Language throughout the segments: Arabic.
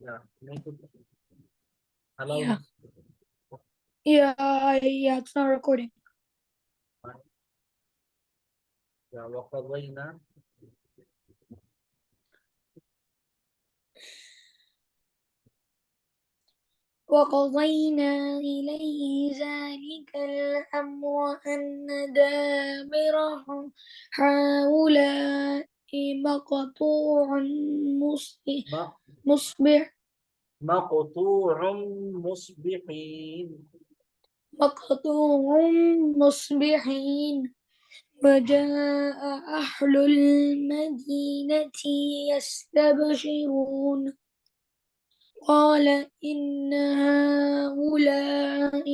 Yeah. Make it allow. Yeah. Yeah, it's not recording. Yeah. وقضينا. وقضينا إليه ذلك الأمر أن دابر هؤلاء مقطوع مصبح مقطوع مصبحين. مقطوع مصبحين وجاء أهل المدينة يستبشرون قال إن هؤلاء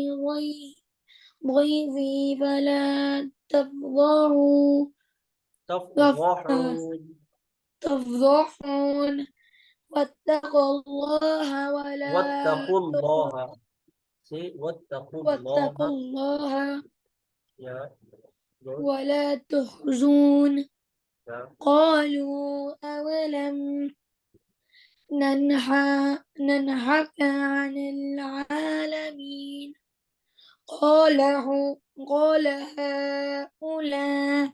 ضيفي فلا تفضحون. تفضحون واتقوا الله واتقوا الله. See, واتقوا واتقوا الله. الله Yeah. Good. ولا تحزون Yeah. قالوا أولم ننهك عن العالمين قال هؤلاء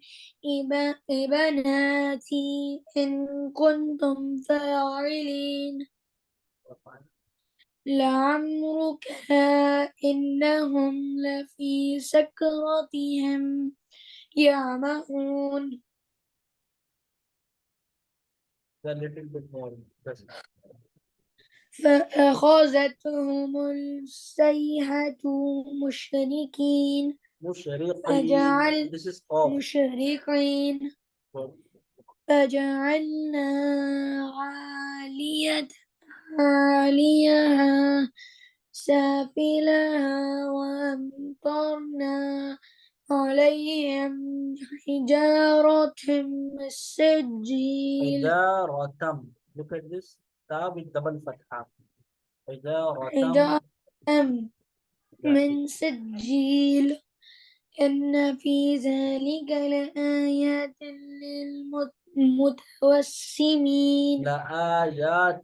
بناتي إن كنتم فاعلين لعمرك إنهم لفي سكرتهم يعمهون A little bit more. Yes. فأخذتهم الصيحة مشرقين مشرقين. This is off. مشرقين فجعلنا عاليها سافلها وأمطرنا عليهم حجارة من سجيل حجارة. Look at this. Ta with double fatha. حجارة. حجارة من سجيل إن في ذلك لآيات للمتوسمين لآيات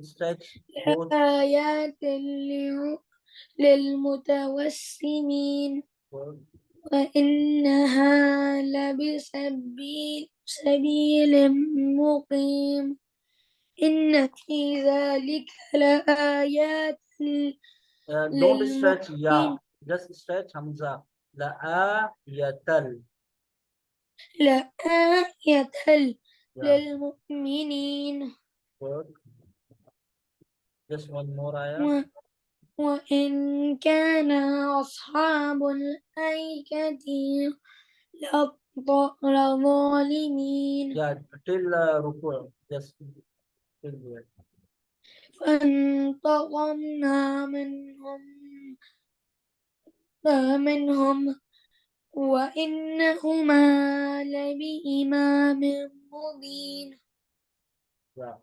stretch both. لآيات للمتوسمين وإنها سبيل مقيم إن في ذلك لآيات Don't stretch ya. للمؤمنين Just stretch hamza. لآية. لآية Yeah. للمؤمنين Good. Just one more ayah. وإن كان أصحاب الأيكة لظالمين Yeah, till ruku. Yes, till there. فانتقمنا منهم وإنهما لبإمام مبين. Yeah.